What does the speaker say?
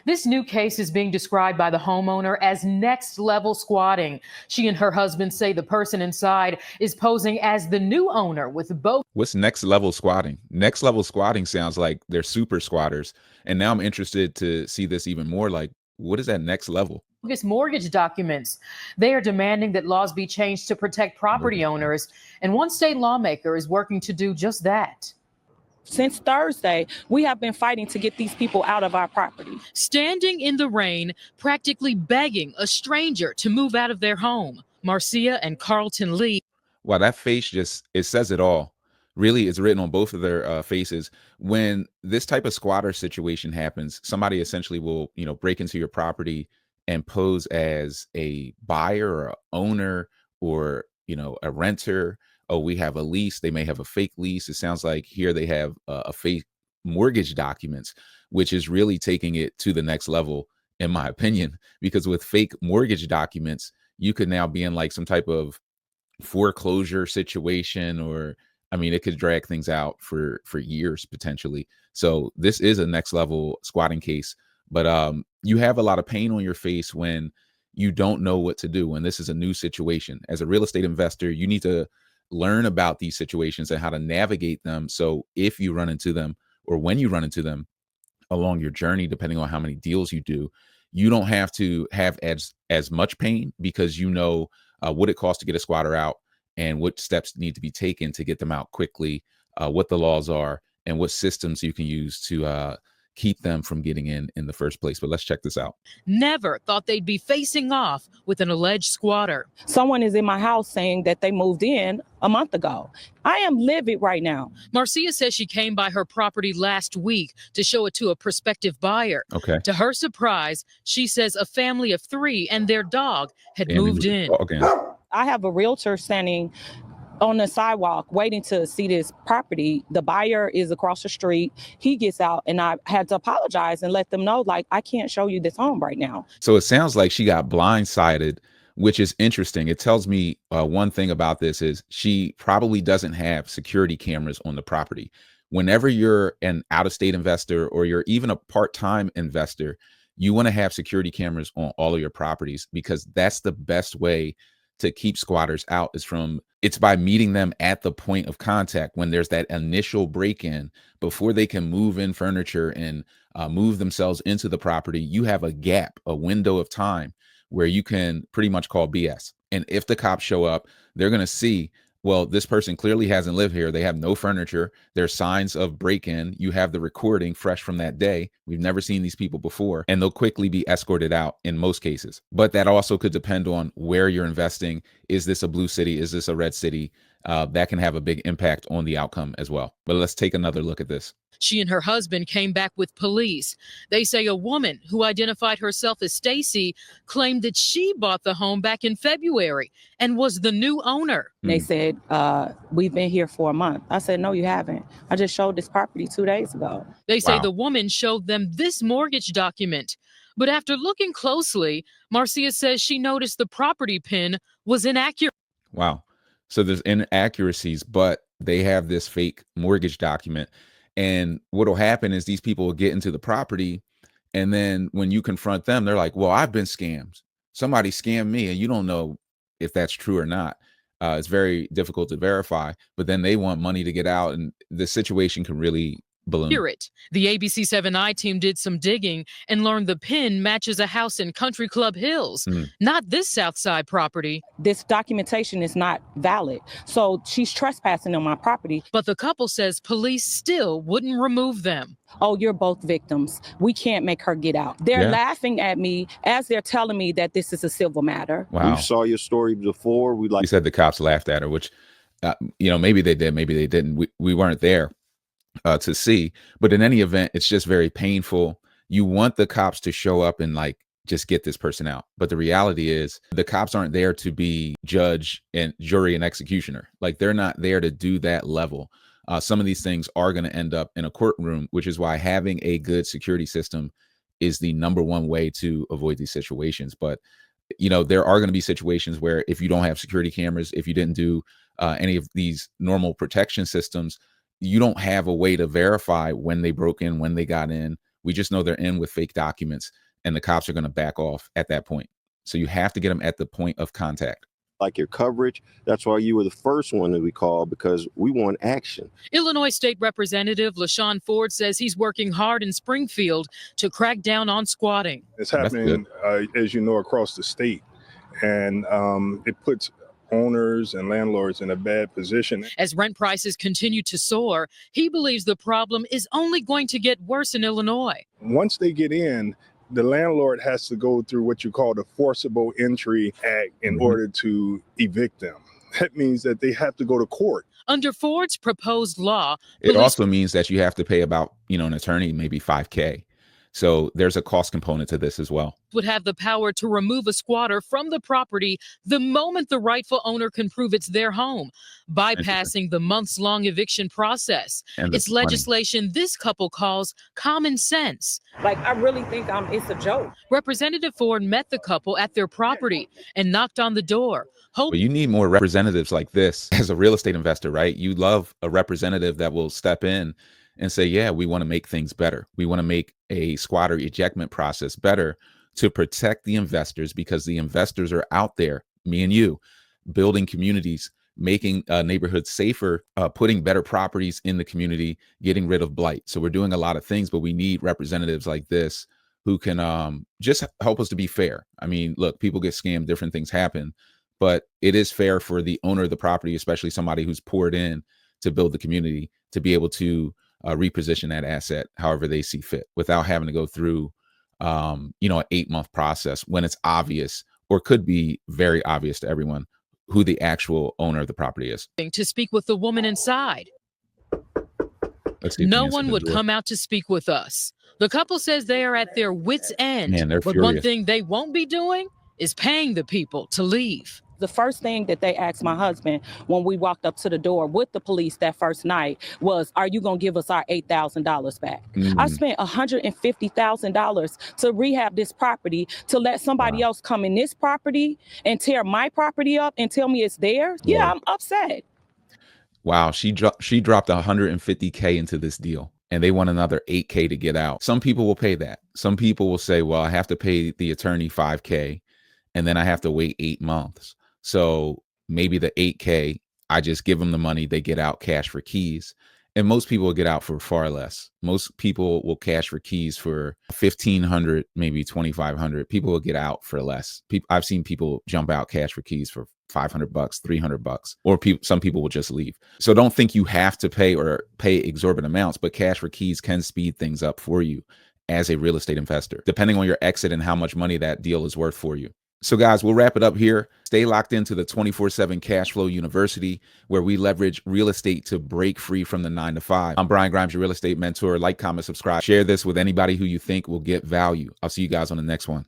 This new case is being described by the homeowner as next level squatting. She and her husband say the person inside is posing as the new owner with both. What's next level squatting? Next level squatting sounds like they're super squatters. And now I'm interested to see this even more. Like, what is that next level? Mortgage documents. They are demanding that laws be changed to protect property owners. And one state lawmaker is working to do just that. Since Thursday, we have been fighting to get these people out of our property. Standing in the rain, practically begging a stranger to move out of their home. Marcia and Carlton Lee. Wow, that face it says it all. Really, it's written on both of their faces. When this type of squatter situation happens, somebody essentially will, break into your property and pose as a buyer or a owner or, a renter. Oh, we have a lease. They may have a fake lease. It sounds like here they have a fake mortgage documents, which is really taking it to the next level, in my opinion, because with fake mortgage documents, you could now be in like some type of foreclosure situation, or it could drag things out for years potentially. So this is a next level squatting case, but you have a lot of pain on your face when you don't know what to do. And this is a new situation. As a real estate investor, you need to learn about these situations and how to navigate them. So if you run into them, or when you run into them along your journey, depending on how many deals you do, you don't have to have as much pain, because what it costs to get a squatter out and what steps need to be taken to get them out quickly, what the laws are, and what systems you can use to keep them from getting in the first place. But let's check this out. Never thought they'd be facing off with an alleged squatter. Someone is in my house saying that they moved in a month ago. I am livid right now. Marcia says she came by her property last week to show it to a prospective buyer. Okay. To her surprise, she says a family of 3 and their dog had moved in. I have a realtor standing on the sidewalk waiting to see this property. The buyer is across the street. He gets out, and I had to apologize and let them know, like, I can't show you this home right now. So it sounds like she got blindsided, which is interesting. It tells me one thing about this is she probably doesn't have security cameras on the property. Whenever you're an out-of-state investor, or you're even a part-time investor, you want to have security cameras on all of your properties, because that's the best way to keep squatters out. It's by meeting them at the point of contact, when there's that initial break-in, before they can move in furniture and move themselves into the property. You have a gap, a window of time where you can pretty much call BS. And if the cops show up, they're going to see, well, this person clearly hasn't lived here. They have no furniture. There's signs of break-in. You have the recording fresh from that day. We've never seen these people before, and they'll quickly be escorted out in most cases. But that also could depend on where you're investing. Is this a blue city? Is this a red city? That can have a big impact on the outcome as well. But let's take another look at this. She and her husband came back with police. They say a woman who identified herself as Stacy claimed that she bought the home back in February and was the new owner. They said, we've been here for a month. I said, no, you haven't. I just showed this property 2 days ago. They say the woman showed them this mortgage document. But after looking closely, Marcia says she noticed the property pin was inaccurate. Wow. So there's inaccuracies, but they have this fake mortgage document. And what will happen is these people will get into the property, and then when you confront them, they're like, well, I've been scammed. Somebody scammed me, and you don't know if that's true or not. It's very difficult to verify, but then they want money to get out, and the situation can really balloon. The ABC7 I-Team did some digging and learned the pin matches a house in Country Club Hills, not this Southside property. This documentation is not valid. So she's trespassing on my property. But the couple says police still wouldn't remove them. Oh, you're both victims. We can't make her get out. They're laughing at me as they're telling me that this is a civil matter. Wow. We saw your story before. You said the cops laughed at her, which, maybe they did, maybe they didn't. We weren't there to see, but in any event, it's just very painful. You want the cops to show up and just get this person out. But the reality is the cops aren't there to be judge and jury and executioner. They're not there to do that level. Some of these things are going to end up in a courtroom, which is why having a good security system is the number one way to avoid these situations. But, there are going to be situations where if you don't have security cameras, if you didn't do any of these normal protection systems, you don't have a way to verify when they broke in, when they got in, We just know they're in with fake documents, and the cops are going to back off at that point. So you have to get them at the point of contact. Like your coverage. That's why you were the first one that we called, because we want action. Illinois State Representative LaShawn Ford says he's working hard in Springfield to crack down on squatting. It's happening, as you know, across the state, and it puts owners and landlords in a bad position. As rent prices continue to soar, he believes the problem is only going to get worse in Illinois. Once they get in, the landlord has to go through what you call the Forcible Entry Act in order to evict them. That means that they have to go to court. Under Ford's proposed law, it also means that you have to pay about, an attorney, maybe $5,000. So there's a cost component to this as well. Would have the power to remove a squatter from the property the moment the rightful owner can prove it's their home, bypassing the months-long eviction process. It's legislation this couple calls common sense. Like, I really think it's a joke. Representative Ford met the couple at their property and knocked on the door. But you need more representatives like this as a real estate investor, right? You love a representative that will step in and say, yeah, we want to make things better. We want to make a squatter ejectment process better to protect the investors, because the investors are out there, me and you, building communities, making neighborhoods safer, putting better properties in the community, getting rid of blight. So we're doing a lot of things, but we need representatives like this who can just help us to be fair. I mean, look, people get scammed, different things happen, but it is fair for the owner of the property, especially somebody who's poured in to build the community, to be able to reposition that asset however they see fit without having to go through, an 8-month process when it's obvious, or could be very obvious to everyone, who the actual owner of the property is. To speak with the woman inside. No one would come out to speak with us. The couple says they are at their wits' end. Man, they're but furious. One thing they won't be doing is paying the people to leave. The first thing that they asked my husband when we walked up to the door with the police that first night was, are you going to give us our $8,000 back? I spent $150,000 to rehab this property, to let somebody else come in this property and tear my property up and tell me it's theirs. Yeah, I'm upset. Wow, she dropped $150K into this deal, and they want another $8K to get out. Some people will pay that. Some people will say, well, I have to pay the attorney $5K, and then I have to wait 8 months. So maybe the $8K, I just give them the money, they get out cash for keys. And most people will get out for far less. Most people will cash for keys for $1,500, maybe $2,500. People will get out for less. I've seen people jump out cash for keys for $500, $300, or some people will just leave. So don't think you have to pay exorbitant amounts, but cash for keys can speed things up for you as a real estate investor, depending on your exit and how much money that deal is worth for you. So guys, we'll wrap it up here. Stay locked into the 24/7 Cash Flow University, where we leverage real estate to break free from the 9 to 5. I'm Brian Grimes, your real estate mentor. Like, comment, subscribe. Share this with anybody who you think will get value. I'll see you guys on the next one.